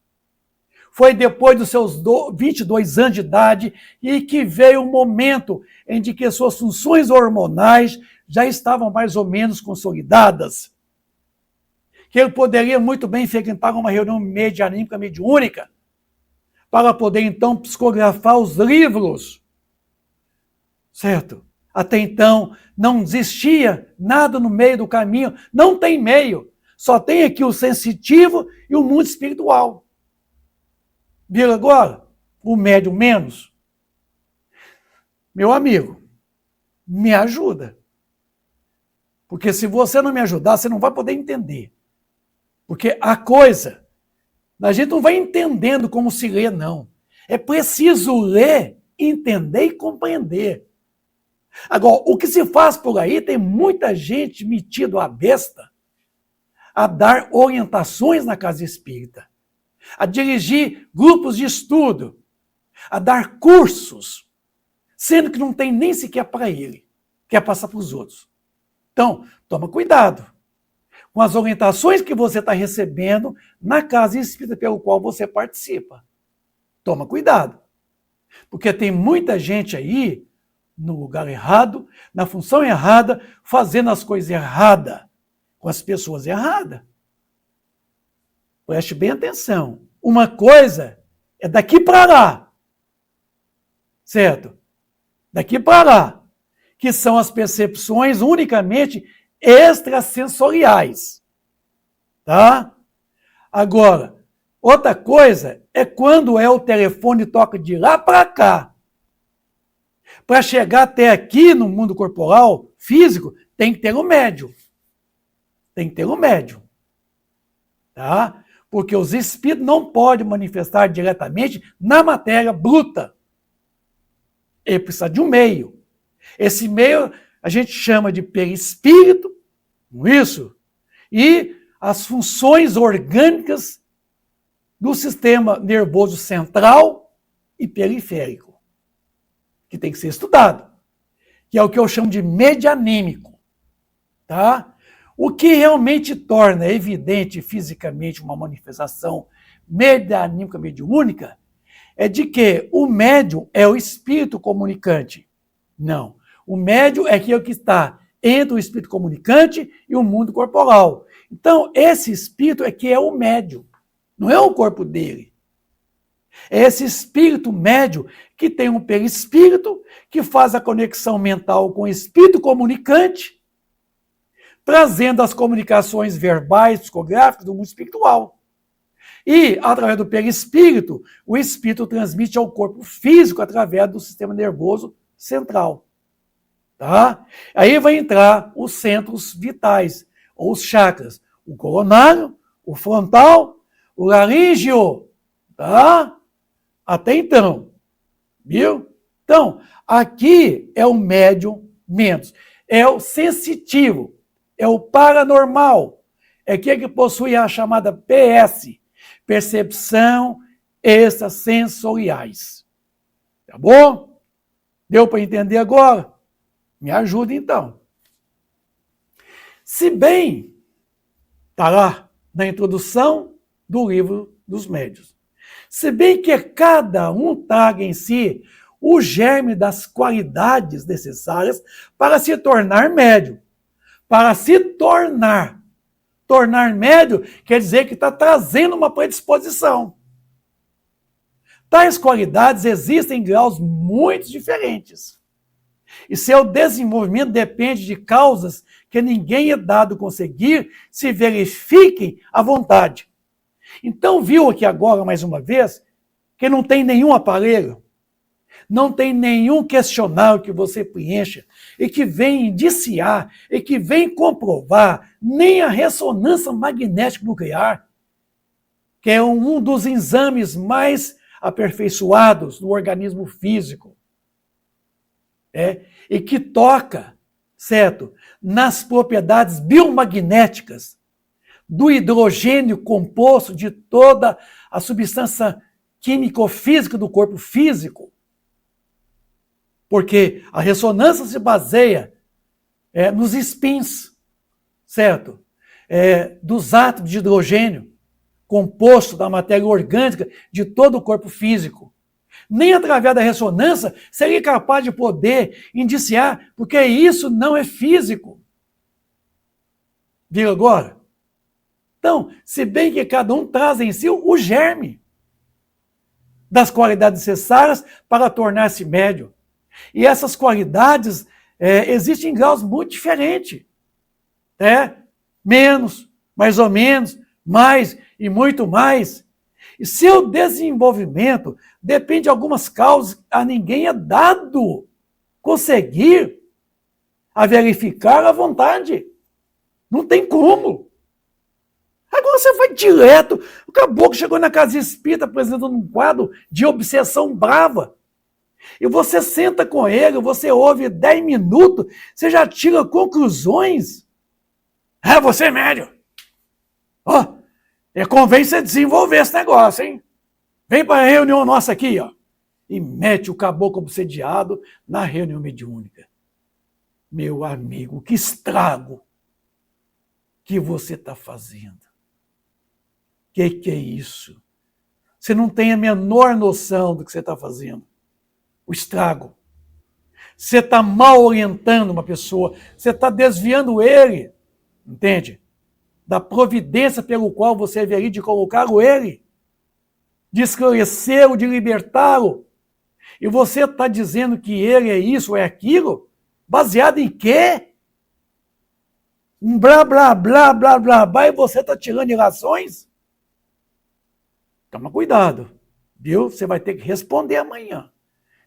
Speaker 1: Foi depois dos seus 22 anos de idade e que veio um momento em que suas funções hormonais já estavam mais ou menos consolidadas. Que ele poderia muito bem frequentar uma reunião medianímica mediúnica para poder, então, psicografar os livros. Certo? Até então, não existia nada no meio do caminho. Não tem meio. Só tem aqui o sensitivo e o mundo espiritual. Viram agora? O médium menos. Meu amigo, me ajuda. Porque se você não me ajudar, você não vai poder entender. Porque a coisa, a gente não vai entendendo como se lê, não. É preciso ler, entender e compreender. Agora, o que se faz por aí, tem muita gente metido a besta a dar orientações na casa espírita, a dirigir grupos de estudo, a dar cursos, sendo que não tem nem sequer para ele, quer passar para os outros. Então, toma cuidado com as orientações que você está recebendo na casa espírita pelo qual você participa. Toma cuidado, porque tem muita gente aí no lugar errado, na função errada, fazendo as coisas erradas, com as pessoas erradas. Preste bem atenção. Uma coisa é daqui para lá, certo? Daqui para lá, que são as percepções unicamente extrasensoriais, tá? Agora, outra coisa é quando o telefone toca de lá para cá. Para chegar até aqui no mundo corporal, físico, tem que ter um médium. Tem que ter um médium. Tá? Porque os espíritos não podem manifestar diretamente na matéria bruta. Ele precisa de um meio. Esse meio a gente chama de perispírito, não é isso? E as funções orgânicas do sistema nervoso central e periférico, que tem que ser estudado, que é o que eu chamo de medianímico. Tá? O que realmente torna evidente fisicamente uma manifestação medianímica mediúnica é de que o médium é o espírito comunicante. Não. O médium é aquele que está entre o espírito comunicante e o mundo corporal. Então, esse espírito é que é o médium, não é o corpo dele. É esse espírito médio que tem um perispírito, que faz a conexão mental com o espírito comunicante, trazendo as comunicações verbais, psicográficas do mundo espiritual. E, através do perispírito, o espírito transmite ao corpo físico através do sistema nervoso central. Tá? Aí vai entrar os centros vitais, ou os chakras. O coronário, o frontal, o laríngeo. Tá? Até então. Viu? Então, aqui é o médium menos. É o sensitivo. É o paranormal. É aquele que possui a chamada PS. Percepção extrasensoriais. Tá bom? Deu para entender agora? Me ajuda, então. Se bem, está lá na introdução do livro dos médiuns, se bem que cada um traga em si o germe das qualidades necessárias para se tornar médium, para se tornar tornar médio quer dizer que está trazendo uma predisposição. Tais qualidades existem em graus muito diferentes. E seu desenvolvimento depende de causas que ninguém é dado conseguir se verifiquem à vontade. Então, viu aqui agora, mais uma vez, que não tem nenhum aparelho, não tem nenhum questionário que você preencha e que vem indiciar e que vem comprovar nem a ressonância magnética nuclear, que é um dos exames mais aperfeiçoados no organismo físico, e que toca, certo, nas propriedades biomagnéticas do hidrogênio composto de toda a substância químico-física do corpo físico. Porque a ressonância se baseia nos spins, certo? Dos átomos de hidrogênio, composto da matéria orgânica de todo o corpo físico. Nem através da ressonância seria capaz de poder indiciar, porque isso não é físico. Viu agora? Então, se bem que cada um traz em si o germe das qualidades necessárias para tornar-se médio. E essas qualidades existem em graus muito diferentes. Menos, mais ou menos, mais e muito mais. E seu desenvolvimento depende de algumas causas a ninguém é dado conseguir a verificar à vontade. Não tem como. Agora você vai direto. O caboclo chegou na casa espírita apresentando um quadro de obsessão brava. E você senta com ele, você ouve 10 minutos, você já tira conclusões. Você é médio. Convém você desenvolver esse negócio, hein? Vem para a reunião nossa aqui, ó. E mete o caboclo obsediado na reunião mediúnica. Meu amigo, que estrago que você está fazendo. Que é isso? Você não tem a menor noção do que você está fazendo. O estrago. Você está mal orientando uma pessoa, você está desviando ele, entende? Da providência pelo qual você haveria de colocá-lo ele, de esclarecê-lo, de libertá-lo. E você está dizendo que ele é isso, é aquilo, baseado em quê? Um blá, blá, blá, blá, blá, blá, e você está tirando ilações? Toma cuidado, viu? Você vai ter que responder amanhã.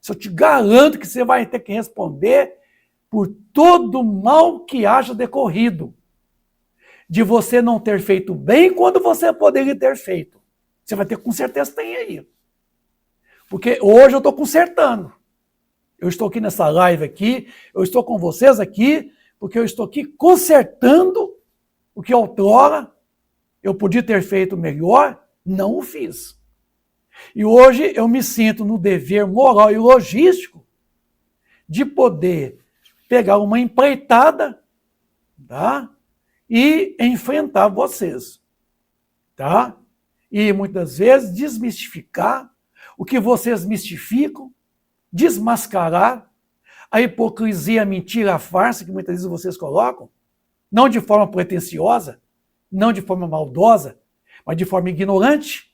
Speaker 1: Se eu te garanto que você vai ter que responder por todo o mal que haja decorrido. De você não ter feito bem quando você poderia ter feito. Você vai ter, com certeza, tem aí. Porque hoje eu estou consertando. Eu estou aqui nessa live aqui, eu estou com vocês aqui, porque eu estou aqui consertando o que outrora eu podia ter feito melhor, não o fiz. E hoje eu me sinto no dever moral e logístico de poder pegar uma empreitada, tá? E enfrentar vocês, tá? E muitas vezes desmistificar o que vocês mistificam, desmascarar a hipocrisia, a mentira, a farsa que muitas vezes vocês colocam, não de forma pretensiosa, não de forma maldosa, mas de forma ignorante.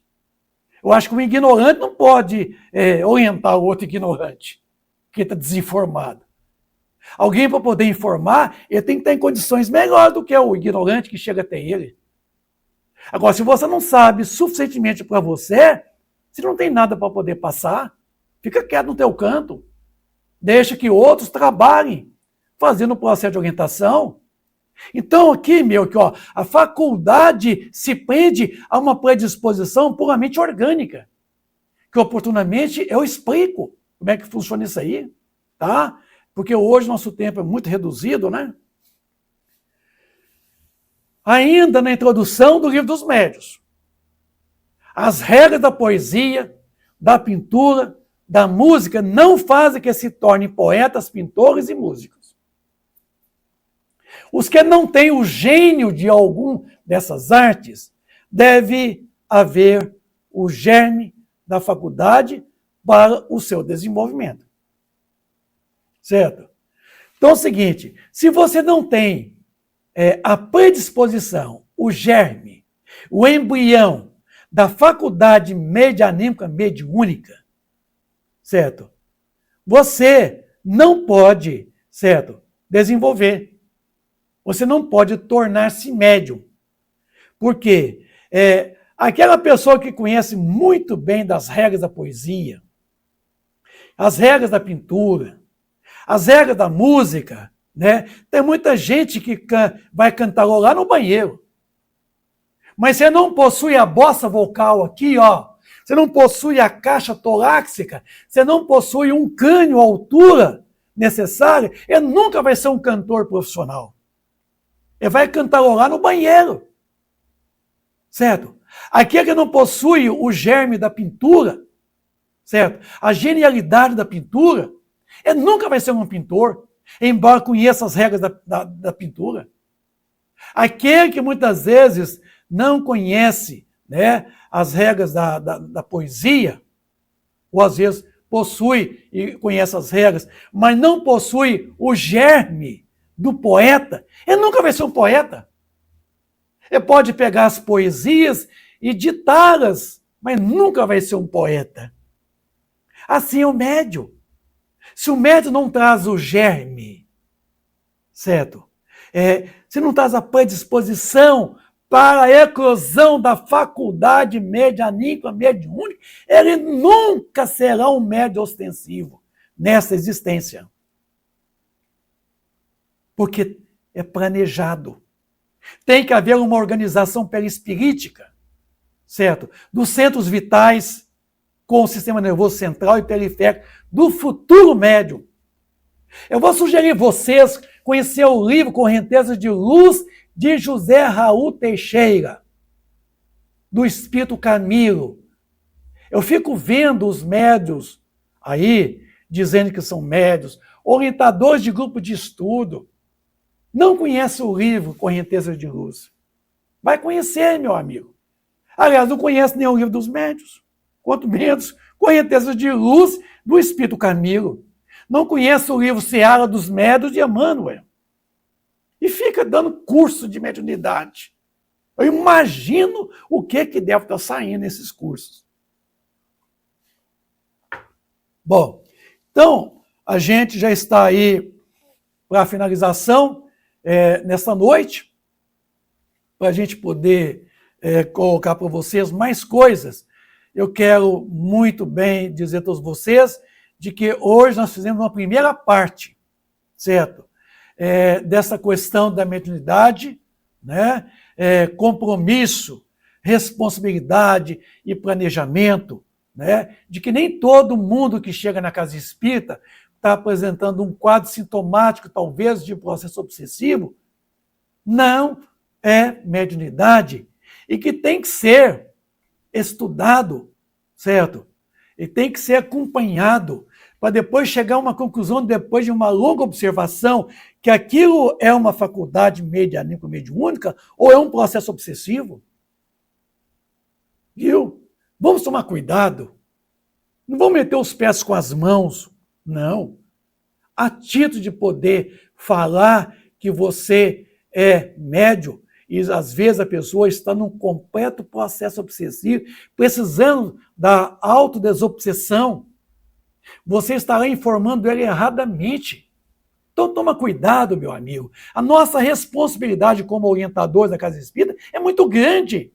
Speaker 1: Eu acho que um ignorante não pode orientar o outro ignorante, que está desinformado. Alguém, para poder informar, ele tem que estar em condições melhores do que o ignorante que chega até ele. Agora, se você não sabe suficientemente para você não tem nada para poder passar, fica quieto no teu canto. Deixa que outros trabalhem, fazendo o processo de orientação. Então, aqui, a faculdade se prende a uma predisposição puramente orgânica, que oportunamente eu explico como é que funciona isso aí, tá? Porque hoje nosso tempo é muito reduzido, né? Ainda na introdução do Livro dos Médiuns, as regras da poesia, da pintura, da música não fazem que se tornem poetas, pintores e músicos. Os que não têm o gênio de algum dessas artes, deve haver o germe da faculdade para o seu desenvolvimento. Certo? Então é o seguinte, se você não tem a predisposição, o germe, o embrião da faculdade medianímica mediúnica, certo? Você não pode, certo, desenvolver. Você não pode tornar-se médium. Porque aquela pessoa que conhece muito bem das regras da poesia, as regras da pintura, as regras da música, né? Tem muita gente que vai cantarolar no banheiro. Mas você não possui a bossa vocal aqui, ó. Você não possui a caixa torácica, você não possui um crânio à altura necessária, ele nunca vai ser um cantor profissional. Ele vai cantarolar no banheiro. Certo? Aquele que não possui o germe da pintura, certo? A genialidade da pintura, ele nunca vai ser um pintor, embora conheça as regras da pintura. Aquele que muitas vezes não conhece, né, as regras da poesia, ou às vezes possui e conhece as regras, mas não possui o germe do poeta, ele nunca vai ser um poeta. Ele pode pegar as poesias e ditá-las, mas nunca vai ser um poeta. Assim é o médium. Se o médium não traz o germe, certo? Se não traz a predisposição para a eclosão da faculdade medianímica, mediúnica, ele nunca será um médium ostensivo nessa existência. Porque é planejado. Tem que haver uma organização perispirítica, certo? Dos centros vitais com o sistema nervoso central e periférico do futuro médium. Eu vou sugerir vocês conhecer o livro Correntezas de Luz de José Raul Teixeira, do Espírito Camilo. Eu fico vendo os médios aí, dizendo que são médios, orientadores de grupo de estudo, não conhece o livro Correntezas de Luz. Vai conhecer, meu amigo. Aliás, não conhece nem o livro dos médios, quanto menos Correntezas de Luz do Espírito Camilo. Não conhece o livro Seara dos Médios de Emmanuel. E fica dando curso de mediunidade. Eu imagino o que deve estar saindo nesses cursos. Bom, então, a gente já está aí para a finalização nesta noite, para a gente poder colocar para vocês mais coisas. Eu quero muito bem dizer a todos vocês de que hoje nós fizemos uma primeira parte, certo? Dessa questão da mediunidade, né? Compromisso, responsabilidade e planejamento, né? De que nem todo mundo que chega na casa espírita está apresentando um quadro sintomático, talvez, de processo obsessivo. Não é mediunidade. E que tem que ser estudado, certo? E tem que ser acompanhado, para depois chegar a uma conclusão, depois de uma longa observação, que aquilo é uma faculdade medianímica mediúnica ou é um processo obsessivo. Viu? Vamos tomar cuidado. Não vamos meter os pés com as mãos. Não. A título de poder falar que você é médium, e às vezes a pessoa está num completo processo obsessivo, precisando da autodesobsessão, você estará informando ele erradamente. Então toma cuidado, meu amigo. A nossa responsabilidade como orientadores da Casa Espírita é muito grande.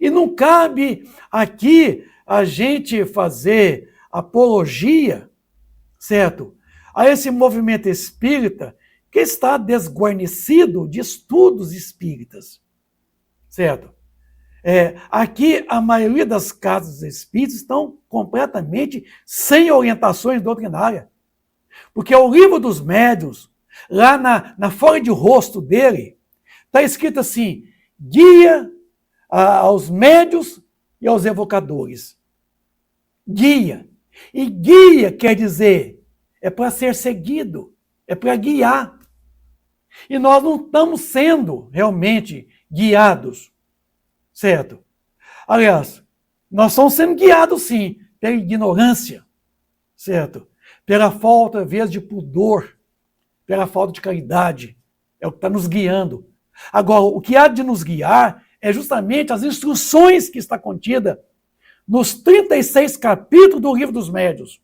Speaker 1: E não cabe aqui a gente fazer apologia, certo? A esse movimento espírita que está desguarnecido de estudos espíritas, certo? Aqui a maioria das casas espíritas estão completamente sem orientações doutrinárias, porque o livro dos médiuns, lá na folha de rosto dele, está escrito assim: guia aos médiuns e aos evocadores. Guia. E guia quer dizer, é para ser seguido, é para guiar. E nós não estamos sendo realmente guiados, certo? Aliás, nós estamos sendo guiados, sim, pela ignorância, certo? Pela falta, às vezes, de pudor, pela falta de caridade. É o que está nos guiando. Agora, o que há de nos guiar é justamente as instruções que está contida nos 36 capítulos do Livro dos Médiuns,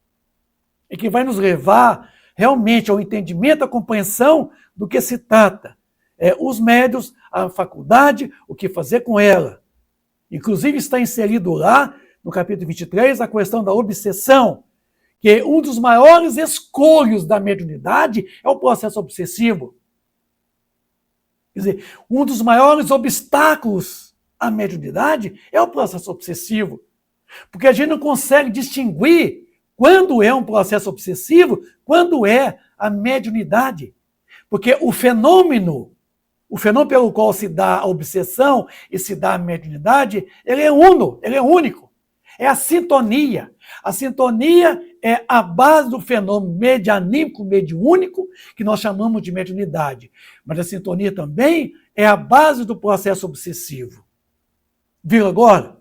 Speaker 1: e que vai nos levar realmente ao entendimento, à compreensão do que se trata. Os médiuns, a faculdade, o que fazer com ela. Inclusive está inserido lá, no capítulo 23, a questão da obsessão, que um dos maiores escolhos da mediunidade é o processo obsessivo. Quer dizer, um dos maiores obstáculos à mediunidade é o processo obsessivo. Porque a gente não consegue distinguir quando é um processo obsessivo, quando é a mediunidade. Porque o fenômeno pelo qual se dá a obsessão e se dá a mediunidade, ele é uno, ele é único. É a sintonia. A sintonia é a base do fenômeno medianímico, mediúnico, que nós chamamos de mediunidade. Mas a sintonia também é a base do processo obsessivo. Viu agora?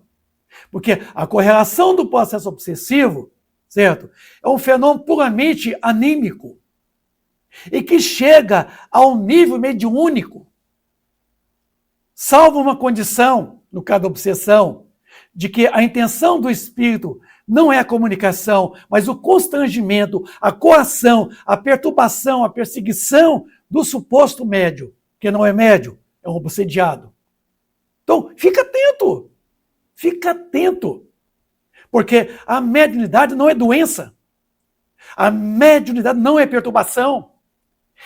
Speaker 1: Porque a correlação do processo obsessivo, certo? É um fenômeno puramente anímico e que chega ao nível mediúnico, salvo uma condição, no caso da obsessão, de que a intenção do espírito não é a comunicação, mas o constrangimento, a coação, a perturbação, a perseguição do suposto médio, que não é médio, é um obsediado. Então, fica atento. Fica atento, porque a mediunidade não é doença, a mediunidade não é perturbação.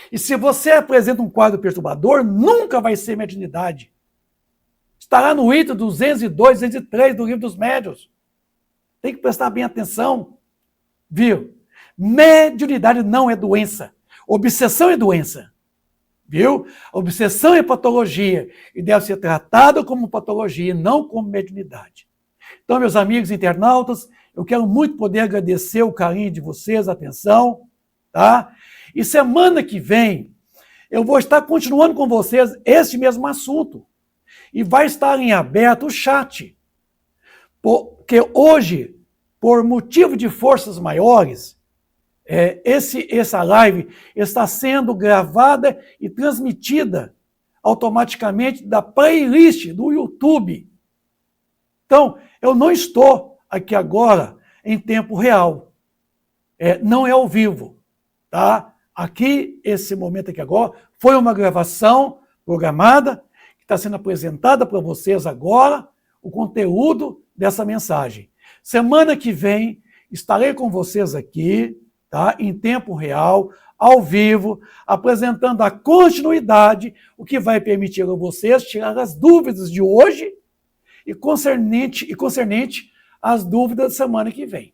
Speaker 1: E se você apresenta um quadro perturbador, nunca vai ser mediunidade. Estará no item 202, 203 do Livro dos Médiuns. Tem que prestar bem atenção, viu? Mediunidade não é doença, obsessão é doença. Viu? A obsessão é patologia e deve ser tratada como patologia, não como mediunidade. Então, meus amigos internautas, eu quero muito poder agradecer o carinho de vocês, a atenção, tá? E semana que vem, eu vou estar continuando com vocês esse mesmo assunto. E vai estar em aberto o chat. Porque hoje, por motivo de forças maiores, essa live está sendo gravada e transmitida automaticamente da playlist do YouTube. Então, eu não estou aqui agora em tempo real. Não é ao vivo. Tá? Aqui, esse momento aqui agora, foi uma gravação programada, que está sendo apresentada para vocês agora, o conteúdo dessa mensagem. Semana que vem, estarei com vocês aqui, tá? Em tempo real, ao vivo, apresentando a continuidade, o que vai permitir a vocês tirar as dúvidas de hoje e concernente às dúvidas da semana que vem.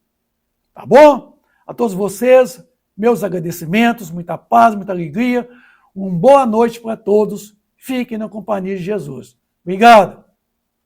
Speaker 1: Tá bom? A todos vocês, meus agradecimentos, muita paz, muita alegria, uma boa noite para todos, fiquem na companhia de Jesus. Obrigado!